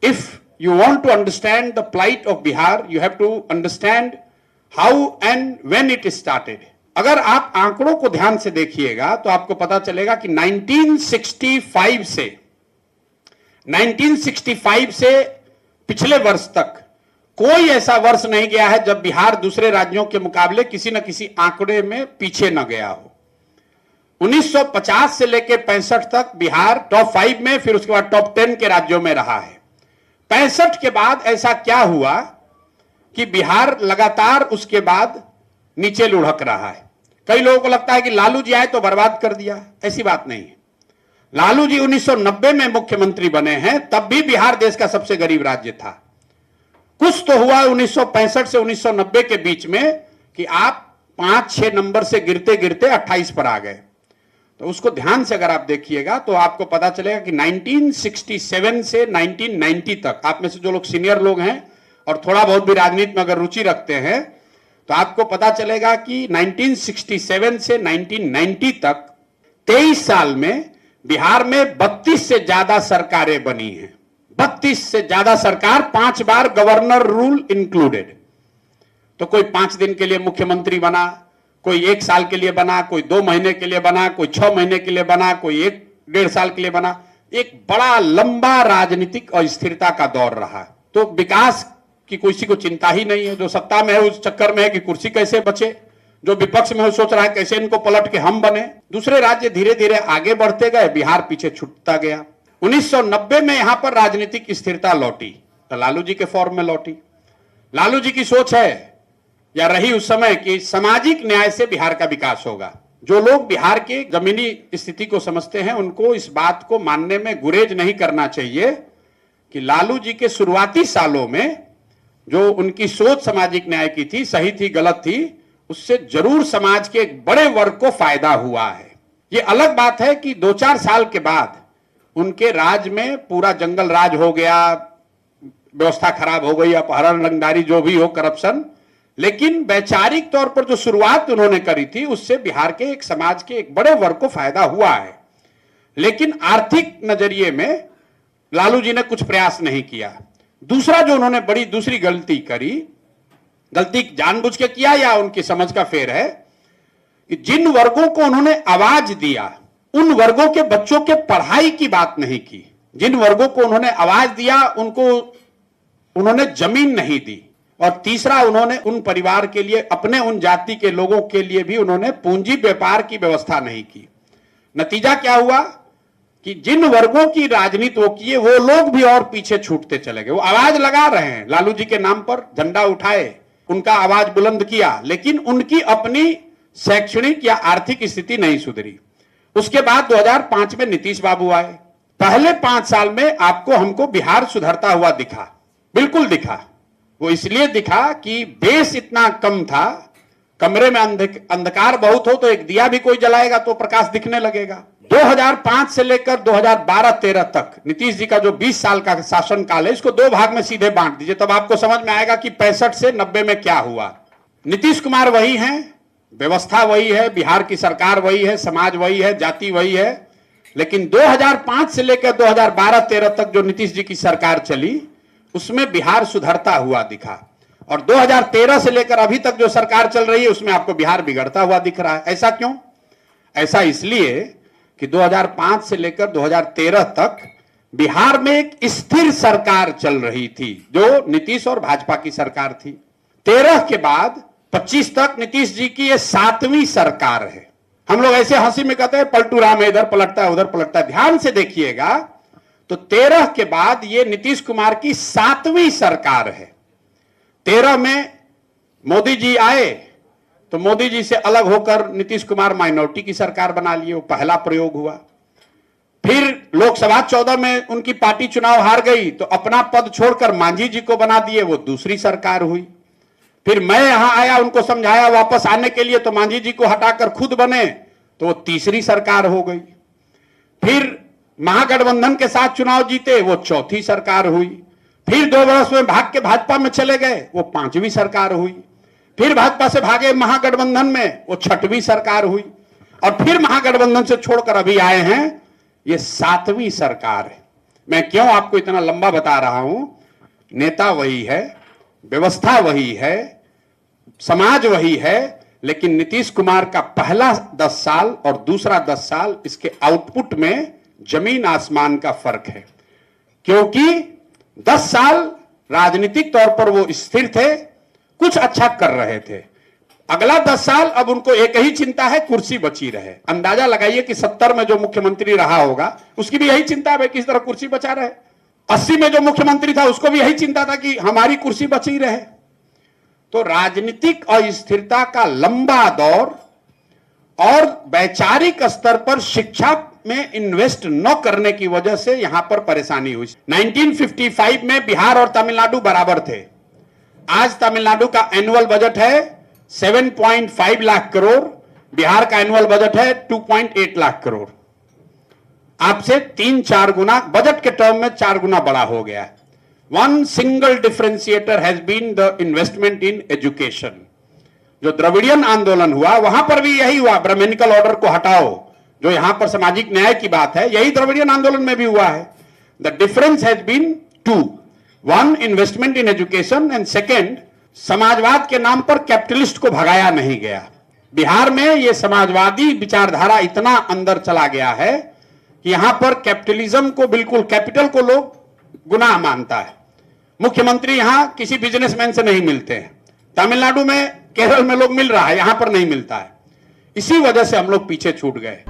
if you want to understand the plight of Bihar, you have to understand how and when it started. अगर आप आंकड़ों को ध्यान से देखिएगा तो आपको पता चलेगा कि 1965 से पिछले वर्ष तक कोई ऐसा वर्ष नहीं गया है जब बिहार दूसरे राज्यों के मुकाबले किसी न किसी आंकड़े में पीछे न गया हो। 1950 से लेकर 65 तक बिहार टॉप 5 में, फिर उसके बाद टॉप 10 के राज्यों में रहा है। 65 के बाद ऐसा क्या हुआ कि बिहार लगातार उसके बाद नीचे लुढ़क रहा है। कई लोगों को लगता है कि लालू जी आए तो बर्बाद कर दिया, ऐसी बात नहीं है। लालू जी 1990 में मुख्यमंत्री बने हैं, तब भी बिहार देश का सबसे गरीब राज्य था। कुछ तो हुआ 1965 से 1990 के बीच में कि आप 5-6 नंबर से गिरते गिरते 28 पर आ गए। तो उसको ध्यान से अगर आप देखिएगा तो आपको पता चलेगा कि 1967 से 1990 तक, आप में से जो लोग सीनियर लोग हैं और थोड़ा बहुत भी राजनीति में अगर रुचि रखते हैं तो आपको पता चलेगा कि 1967 से 1990 तक 23 साल में बिहार में 32 से ज्यादा सरकारें बनी हैं। 32 से ज्यादा सरकार, 5 बार गवर्नर रूल इंक्लूडेड। तो कोई 5 दिन के लिए मुख्यमंत्री बना, कोई 1 साल के लिए बना, कोई 2 महीने के लिए बना, कोई 6 महीने के लिए बना, कोई 1-1.5 साल के लिए बना। एक बड़ा लंबा राजनीतिक अस्थिरता का दौर रहा। तो विकास की किसी को चिंता ही नहीं है। जो सत्ता में है उस चक्कर में है कि कुर्सी कैसे बचे, जो विपक्ष में है सोच रहा है कैसे इनको पलट के हम बने। दूसरे राज्य धीरे धीरे आगे बढ़ते गए, बिहार पीछे छूटता गया। 1990 में यहां पर राजनीतिक स्थिरता लौटी तो लालू जी के फॉर्म में लौटी। लालू जी की सोच है या रही उस समय कि सामाजिक न्याय से बिहार का विकास होगा। जो लोग बिहार के जमीनी स्थिति को समझते हैं उनको इस बात को मानने में गुरेज नहीं करना चाहिए कि लालू जी के शुरुआती सालों में जो उनकी सोच सामाजिक न्याय की थी, सही थी गलत थी, उससे जरूर समाज के एक बड़े वर्ग को फायदा हुआ है। ये अलग बात है कि 2-4 साल के बाद उनके राज में पूरा जंगल राज हो गया, व्यवस्था खराब हो गई, अपहरण, रंगदारी, जो भी हो, करप्शन। लेकिन वैचारिक तौर पर जो शुरुआत उन्होंने करी थी उससे बिहार के एक समाज के एक बड़े वर्ग को फायदा हुआ है। लेकिन आर्थिक नजरिए में लालू जी ने कुछ प्रयास नहीं किया। दूसरा जो उन्होंने बड़ी दूसरी गलती करी, गलती जानबूझ के किया या उनकी समझ का फेर है, कि जिन वर्गों को उन्होंने आवाज दिया उन वर्गों के बच्चों के पढ़ाई की बात नहीं की। जिन वर्गों को उन्होंने आवाज दिया उनको उन्होंने जमीन नहीं दी। और तीसरा, उन्होंने उन परिवार के लिए, अपने उन जाति के लोगों के लिए भी उन्होंने पूंजी व्यापार की व्यवस्था नहीं की। नतीजा क्या हुआ कि जिन वर्गों की राजनीति वो किए वो लोग भी और पीछे छूटते चले गए। वो आवाज लगा रहे हैं, लालू जी के नाम पर झंडा उठाए, उनका आवाज बुलंद किया, लेकिन उनकी अपनी शैक्षणिक या आर्थिक स्थिति नहीं सुधरी। उसके बाद 2005 में नीतीश बाबू आए। पहले 5 साल में आपको हमको बिहार सुधरता हुआ दिखा, बिल्कुल दिखा। वो इसलिए दिखा कि बेस इतना कम था, कमरे में अंधकार बहुत हो तो एक दिया भी कोई जलाएगा तो प्रकाश दिखने लगेगा। 2005 से लेकर 2012-13 तक नीतीश जी का जो 20 साल का शासन काल है, इसको 2 भाग में सीधे बांट दीजिए, तब आपको समझ में आएगा कि 65 से 90 में क्या हुआ। नीतीश कुमार वही हैं, व्यवस्था वही है, बिहार की सरकार वही है, समाज वही है, जाति वही है। लेकिन 2005 से लेकर 2012-13 तक जो नीतीश जी की सरकार चली उसमें बिहार सुधरता हुआ दिखा। और 2013 से लेकर अभी तक जो सरकार चल रही है उसमें आपको बिहार बिगड़ता हुआ दिख रहा है। ऐसा क्यों? ऐसा इसलिए कि 2005 से लेकर 2013 तक बिहार में एक स्थिर सरकार चल रही थी जो नीतीश और भाजपा की सरकार थी। 13 के बाद 25 तक नीतीश जी की ये 7वीं सरकार है। हम लोग ऐसे हंसी में कहते हैं पलटू राम है, इधर पलटता है उधर पलटता है। ध्यान से देखिएगा तो 13 के बाद ये नीतीश कुमार की 7वीं सरकार है। 13 में मोदी जी आए तो मोदी जी से अलग होकर नीतीश कुमार माइनॉरिटी की सरकार बना लिए, वो पहला प्रयोग हुआ। फिर लोकसभा 14 में उनकी पार्टी चुनाव हार गई तो अपना पद छोड़कर मांझी जी को बना दिए, वो दूसरी सरकार हुई। फिर मैं यहां आया, उनको समझाया वापस आने के लिए, तो मांझी जी को हटाकर खुद बने तो वो तीसरी सरकार हो गई। फिर महागठबंधन के साथ चुनाव जीते, वो चौथी सरकार हुई। फिर 2 वर्ष में भाग के भाजपा में चले गए, वो 5वीं सरकार हुई। फिर भाजपा से भागे महागठबंधन में, वो 6वीं सरकार हुई। और फिर महागठबंधन से छोड़कर अभी आए हैं, ये 7वीं सरकार है। मैं क्यों आपको इतना लंबा बता रहा हूं? नेता वही है, व्यवस्था वही है, समाज वही है, लेकिन नीतीश कुमार का पहला 10 साल और दूसरा 10 साल, इसके आउटपुट में जमीन आसमान का फर्क है। क्योंकि 10 साल राजनीतिक तौर पर वो स्थिर थे, कुछ अच्छा कर रहे थे। अगला 10 साल अब उनको एक ही चिंता है, कुर्सी बची रहे। अंदाजा लगाइए कि 70 में जो मुख्यमंत्री रहा होगा उसकी भी यही चिंता है किस तरह कुर्सी बचा रहे। 80 में जो मुख्यमंत्री था उसको भी यही चिंता था कि हमारी कुर्सी बची रहे। तो राजनीतिक अस्थिरता का लंबा दौर और वैचारिक स्तर पर शिक्षा में इन्वेस्ट न करने की वजह से यहां पर परेशानी हुई। 1955 में बिहार और तमिलनाडु बराबर थे। आज तमिलनाडु का एनुअल बजट है 7.5 लाख करोड़, बिहार का एनुअल बजट है 2.8 लाख करोड़। आपसे 3-4 गुना बजट के टर्म में 4 गुना बड़ा हो गया है। One single differentiator has been the investment in education. जो द्रविडियन आंदोलन हुआ वहां पर भी यही हुआ, ब्राह्मणिकल ऑर्डर को हटाओ, जो यहां पर सामाजिक न्याय की बात है, यही द्रविडियन आंदोलन में भी हुआ है। The difference has been 2, 1 investment in education and second समाजवाद के नाम पर कैपिटलिस्ट को भगाया नहीं गया। बिहार में यह समाजवादी विचारधारा इतना अंदर चला गया है कि यहां पर कैपिटलिज्म को, बिल्कुल कैपिटल को लोग गुनाह मानता है। मुख्यमंत्री यहां किसी बिजनेसमैन से नहीं मिलते हैं। तमिलनाडु में, केरल में लोग मिल रहा है, यहां पर नहीं मिलता है। इसी वजह से हम लोग पीछे छूट गए।